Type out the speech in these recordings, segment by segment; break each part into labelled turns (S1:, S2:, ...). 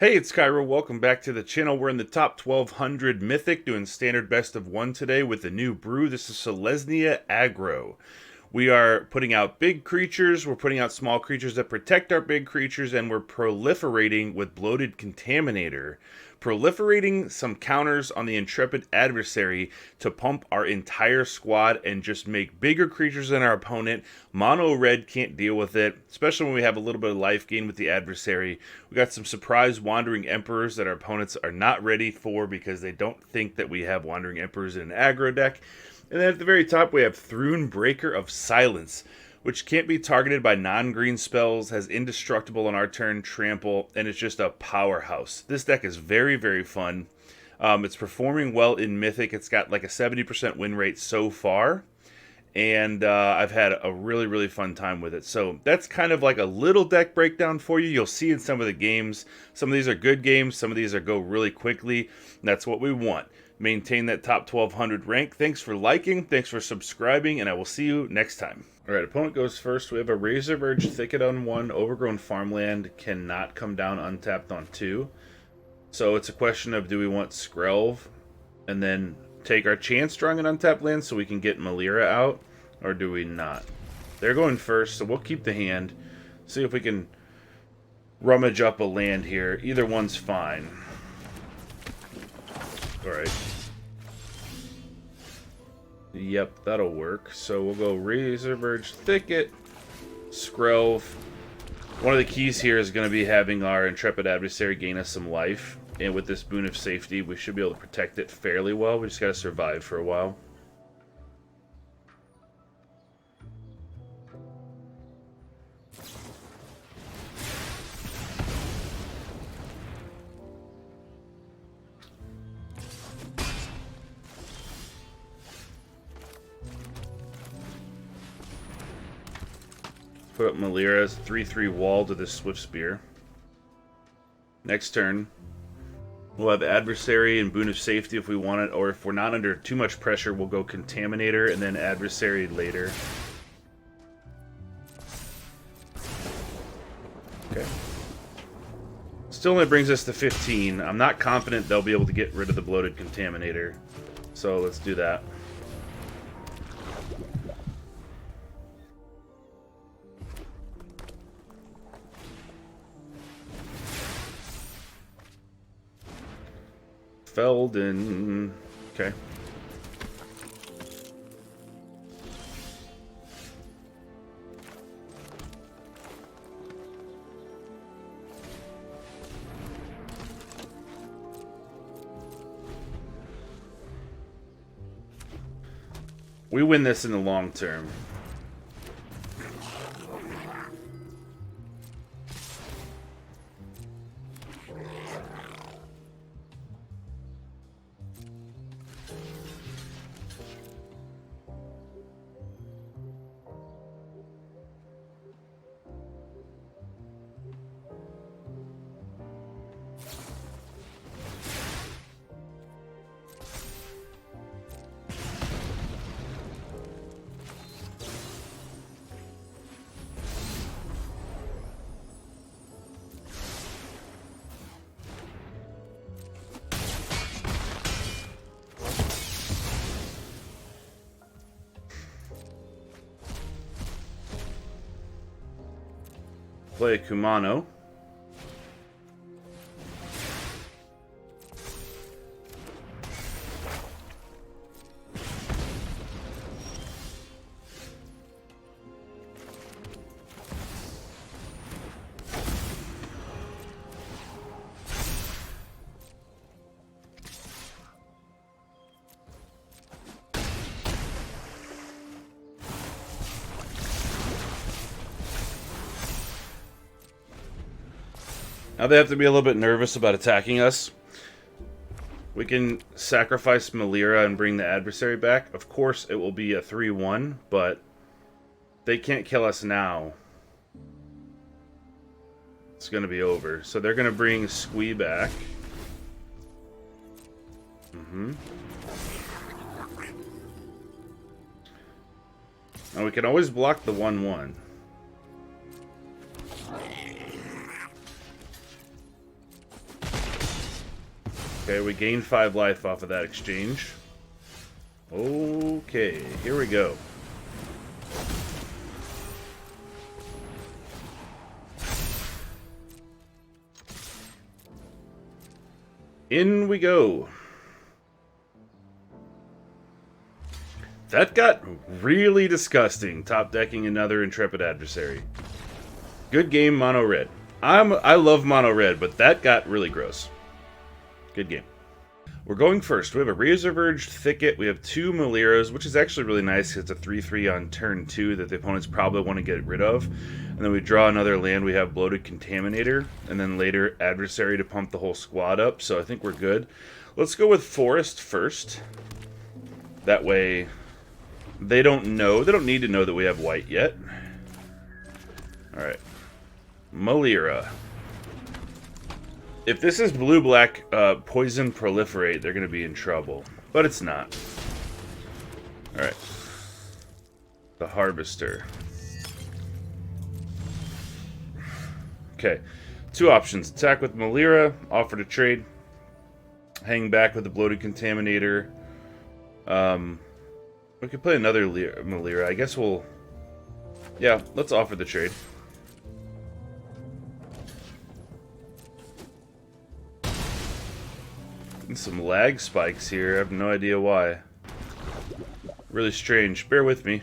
S1: Hey, it's Kaero. Welcome back to the channel. We're in the top 1200 Mythic, doing standard best of one today with a new brew. This is Selesnya Aggro. We are putting out big creatures, we're putting out small creatures that protect our big creatures, and we're proliferating with Bloated Contaminator. Proliferating some counters on the Intrepid Adversary to pump our entire squad and just make bigger creatures than our opponent. Mono red can't deal with it, especially when we have a little bit of life gain with the adversary. We got some surprise Wandering Emperors that our opponents are not ready for because they don't think that we have Wandering Emperors in an aggro deck. And then at the very top, we have Thrune Breaker of Silence, which can't be targeted by non-green spells, has Indestructible on our turn, Trample, and it's just a powerhouse. This deck is very, very fun. It's performing well in Mythic. It's got like a 70% win rate so far, and I've had a really, really fun time with it. So that's kind of like a little deck breakdown for you. You'll see in some of the games. Some of these are good games. Some of these are go really quickly. And that's what we want. Maintain that top 1200 rank. Thanks for liking, thanks for subscribing, and I will see you next time. Alright, opponent goes first. We have a Razorverge Thicket on 1. Overgrown Farmland cannot come down untapped on 2. So it's a question of, do we want Skrelv and then take our chance drawing an untapped land so we can get Melira out, or do we not? They're going first, so we'll keep the hand. See if we can rummage up a land here. Either one's fine. Alright. Yep, that'll work. So we'll go Razorverge Thicket, Skrelv. One of the keys here is going to be having our Intrepid Adversary gain us some life. And with this Boon of Safety, we should be able to protect it fairly well. We just got to survive for a while. Put up Melira's 3/3 wall to this Swift Spear. Next turn, we'll have Adversary and Boon of Safety if we want it, or if we're not under too much pressure, we'll go Contaminator and then Adversary later. Okay. Still only brings us to 15. I'm not confident they'll be able to get rid of the Bloated Contaminator, so let's do that. Felden. Okay. We win this in the long term. Play a Kumano. Now they have to be a little bit nervous about attacking us. We can sacrifice Melira and bring the adversary back. Of course, it will be a 3-1, but they can't kill us now. It's going to be over. So they're going to bring Squee back. Now we can always block the 1-1. Okay, we gained 5 life off of that exchange. Okay, here we go. In we go. That got really disgusting, top decking another Intrepid Adversary. Good game, mono red. I love mono red, but that got really gross. Good game. We're going first. We have a Razor Verge Thicket. We have 2 Meliras, which is actually really nice because it's a 3/3 on turn 2 that the opponents probably want to get rid of. And then we draw another land. We have Bloated Contaminator, and then later Adversary to pump the whole squad up. So I think we're good. Let's go with Forest first. That way they don't know. They don't need to know that we have white yet. All right. Melira. If this is blue-black poison proliferate, they're going to be in trouble. But it's not. Alright. The Harvester. Okay. 2 options. Attack with Melira, offer to trade. Hang back with the Bloated Contaminator. We could play another Melira. I guess we'll... Yeah, let's offer the trade. Some lag spikes here. I have no idea why. Really strange. Bear with me.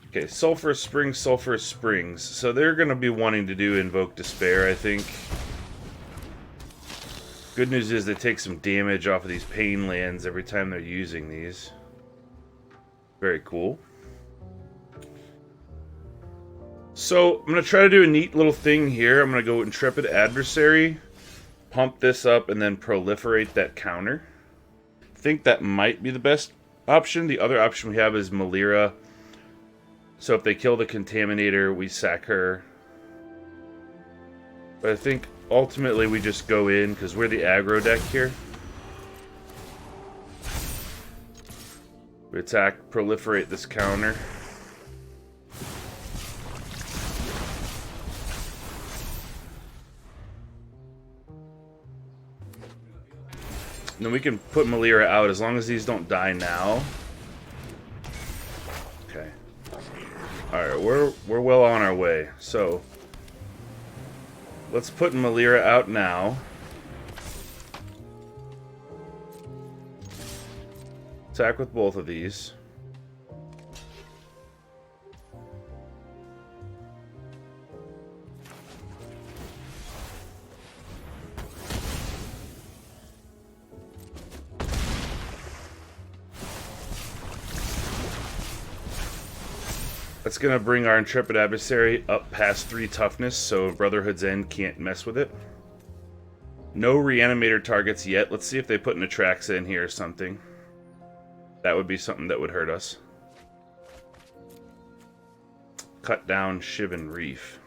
S1: Okay, Sulphurous Springs, Sulphurous Springs. So they're going to be wanting to do Invoke Despair, I think. Good news is they take some damage off of these pain lands every time they're using these. Very cool. So, I'm going to try to do a neat little thing here. I'm going to go Intrepid Adversary, pump this up, and then proliferate that counter. I think that might be the best option. The other option we have is Melira. So if they kill the Contaminator, we sack her. But I think ultimately we just go in, because we're the aggro deck here. We attack, proliferate this counter. And then we can put Melira out as long as these don't die now. Okay. Alright, we're well on our way. So let's put Melira out now. Attack with both of these. That's going to bring our Intrepid Adversary up past 3 toughness, so Brotherhood's End can't mess with it. No Reanimator targets yet. Let's see if they put an Atraxa in here or something. That would be something that would hurt us. Cut down Shivan Reef.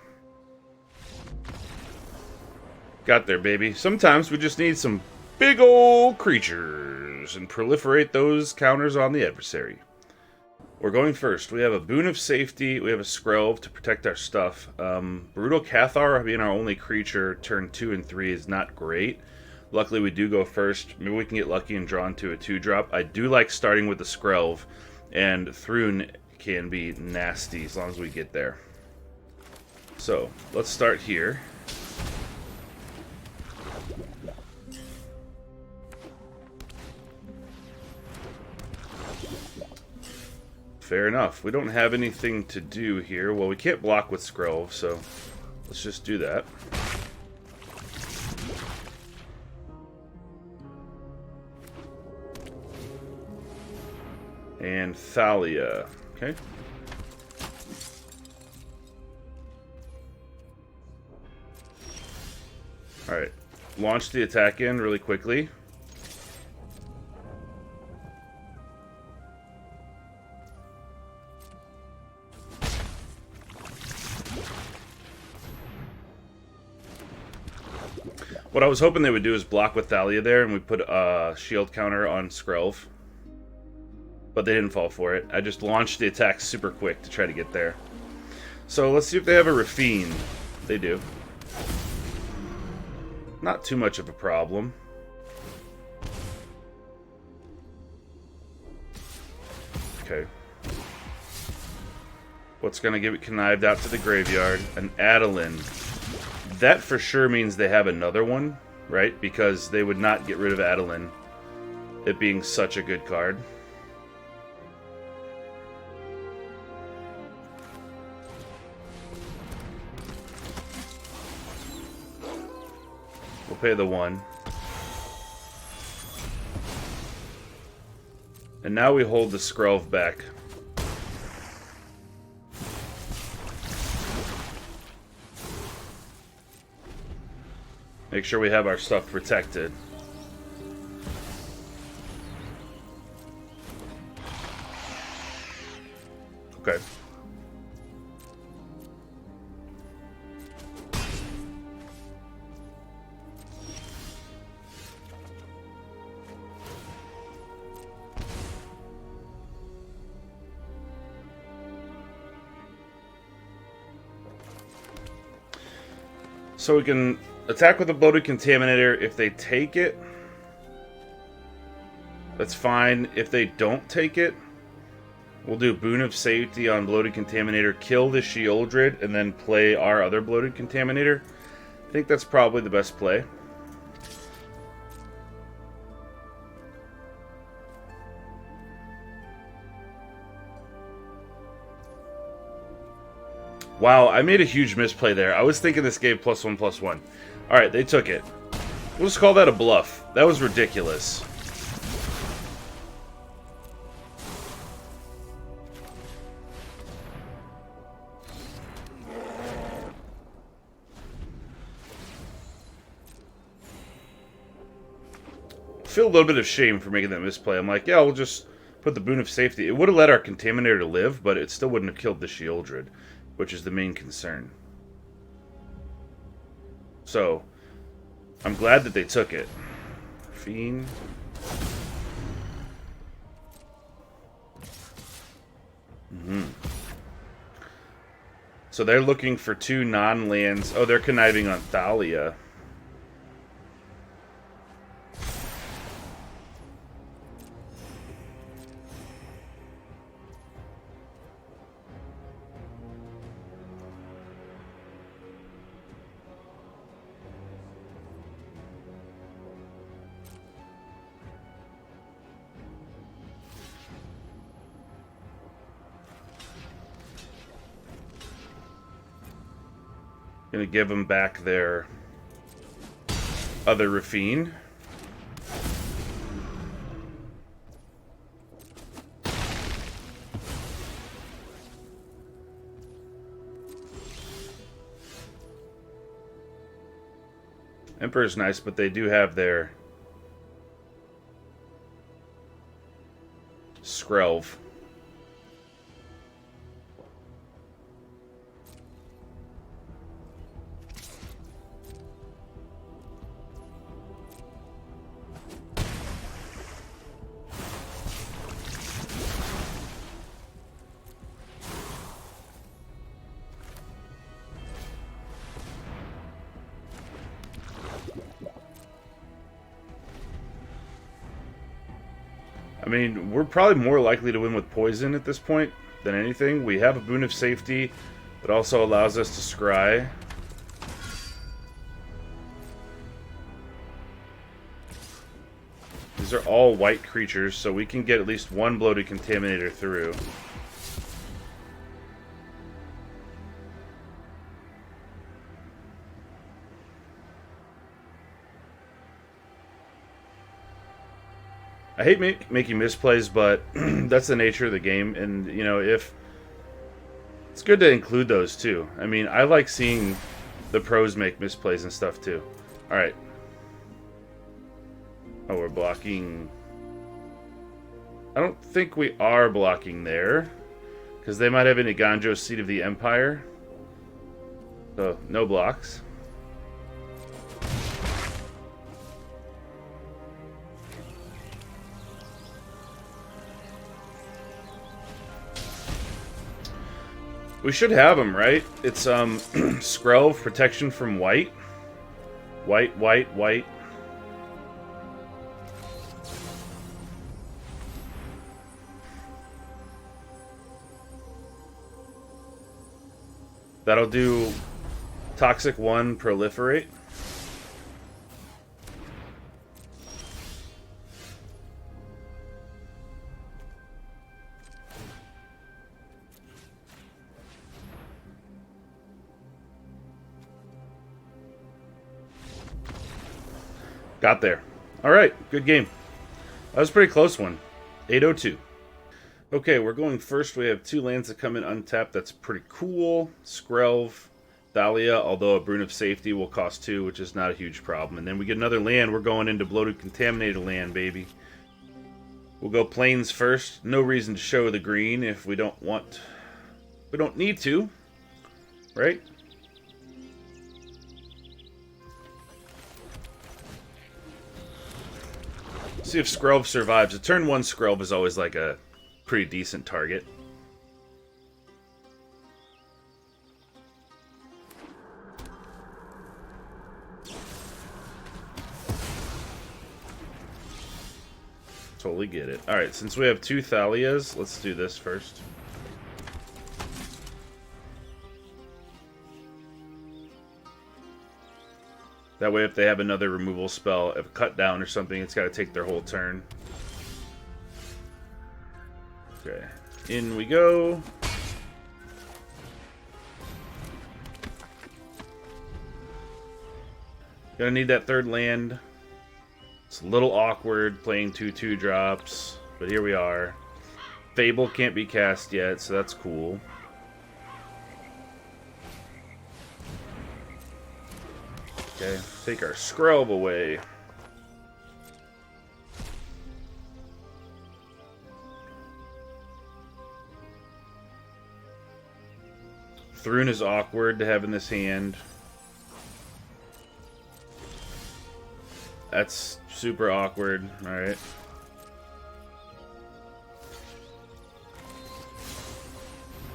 S1: Got there, baby. Sometimes we just need some big old creatures and proliferate those counters on the adversary. We're going first. We have a Boon of Safety. We have a Skrelv to protect our stuff. Brutal Cathar being our only creature, turn 2 and 3 is not great. Luckily, we do go first. Maybe we can get lucky and draw into a 2-drop. I do like starting with the Skrelv, and Thrune can be nasty as long as we get there. So, let's start here. Fair enough. We don't have anything to do here. Well, we can't block with Skrelv, so let's just do that. And Thalia. Okay. Alright. Launch the attack in really quickly. What I was hoping they would do is block with Thalia there, and we put a shield counter on Skrelv. But they didn't fall for it. I just launched the attack super quick to try to get there. So let's see if they have a Raffine. They do. Not too much of a problem. Okay. What's going to get it connived out to the graveyard? An Adeline. That for sure means they have another one, right? Because they would not get rid of Adeline, it being such a good card. We'll pay the 1. And now we hold the Skrelv back. Make sure we have our stuff protected. Okay. So we can attack with a Bloated Contaminator. If they take it, that's fine. If they don't take it, we'll do Boon of Safety on Bloated Contaminator, kill the Sheoldred, and then play our other Bloated Contaminator. I think that's probably the best play. Wow, I made a huge misplay there. I was thinking this gave +1/+1. Alright, they took it. We'll just call that a bluff. That was ridiculous. I feel a little bit of shame for making that misplay. I'm like, yeah, we'll just put the Boon of Safety. It would have let our Contaminator live, but it still wouldn't have killed the Sheoldred, which is the main concern. So, I'm glad that they took it. Fiend. So they're looking for 2 non-lands. Oh, they're conniving on Thalia. Gonna give them back their other Raffine. Emperor's nice, but they do have their Skrelv. I mean, we're probably more likely to win with poison at this point than anything. We have a Boon of Safety that also allows us to scry. These are all white creatures, so we can get at least 1 Bloated Contaminator through. I hate making misplays, but that's the nature of the game, and, you know, if... It's good to include those, too. I mean, I like seeing the pros make misplays and stuff, too. Alright. Oh, we're blocking... I don't think we are blocking there, because they might have an Iganjo Seat of the Empire. So, no blocks. We should have them, right? It's Skrelv, protection from white. White, white, white. That'll do Toxic 1, Proliferate. Got there. Alright, good game. That was a pretty close one. 802. Okay, we're going first. We have 2 lands that come in untapped. That's pretty cool. Skrelv, Thalia, although a Boon of Safety will cost 2, which is not a huge problem. And then we get another land. We're going into Bloated Contaminator land, baby. We'll go Plains first. No reason to show the green if we don't want... We don't need to, right? See if Skrelv survives. A turn 1 Skrelv is always like a pretty decent target. Totally get it. Alright, since we have 2 Thalias, let's do this first. That way if they have another removal spell, if a cut down or something, it's got to take their whole turn. Okay, in we go. Gonna need that 3rd land. It's a little awkward playing 2/2 drops, but here we are. Fable can't be cast yet, so that's cool. Okay, take our Skrelv away. Thrune is awkward to have in this hand. That's super awkward. Alright.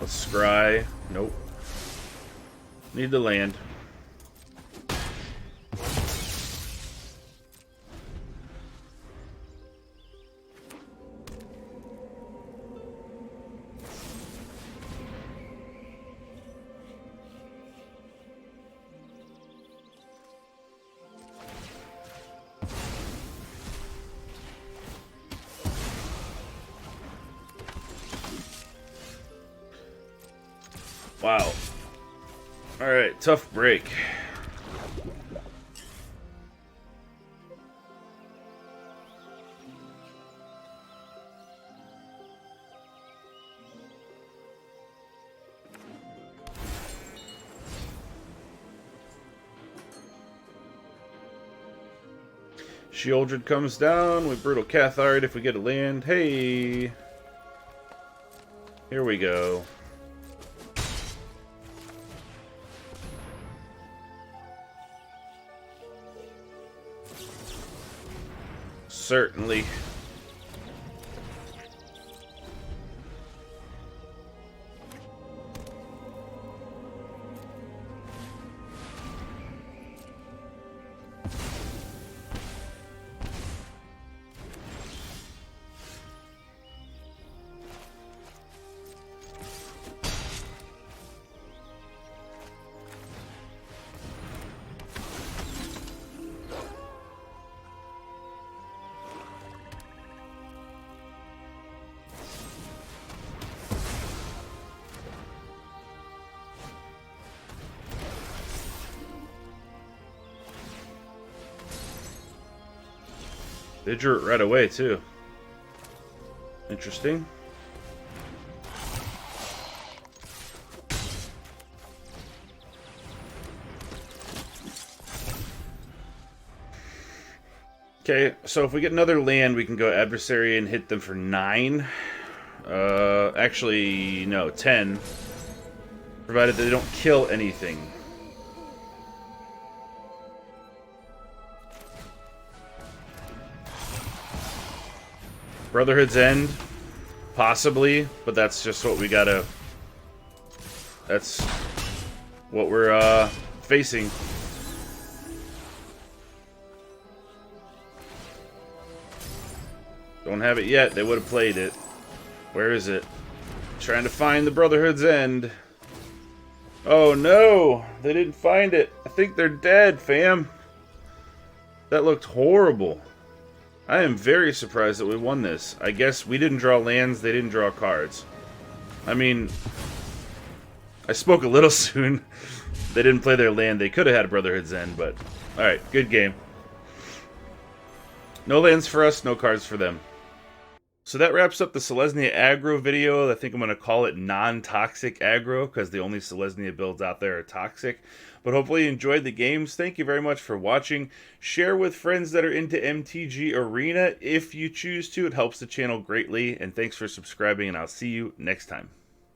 S1: Let's scry. Nope. Need the land. Wow. Alright, tough break. Sheoldred comes down with Brutal Cathard if we get a land. Hey! Here we go. Certainly. They drew it right away, too. Interesting. Okay, so if we get another land, we can go Adversary and hit them for 9. Actually, no, 10. Provided they don't kill anything. Brotherhood's End, possibly, but that's just what we gotta That's what we're facing. Don't have it yet. They would have played it. Where is it? Trying to find the Brotherhood's End. Oh no! They didn't find it. I think they're dead, fam. That looked horrible. I am very surprised that we won this. I guess we didn't draw lands, they didn't draw cards. I mean, I spoke a little soon. They didn't play their land. They could have had a Brotherhood's End, but... Alright, good game. No lands for us, no cards for them. So that wraps up the Selesnya Aggro video. I think I'm going to call it non-toxic aggro, because the only Selesnya builds out there are toxic. But hopefully you enjoyed the games. Thank you very much for watching. Share with friends that are into MTG Arena if you choose to. It helps the channel greatly. And thanks for subscribing, and I'll see you next time.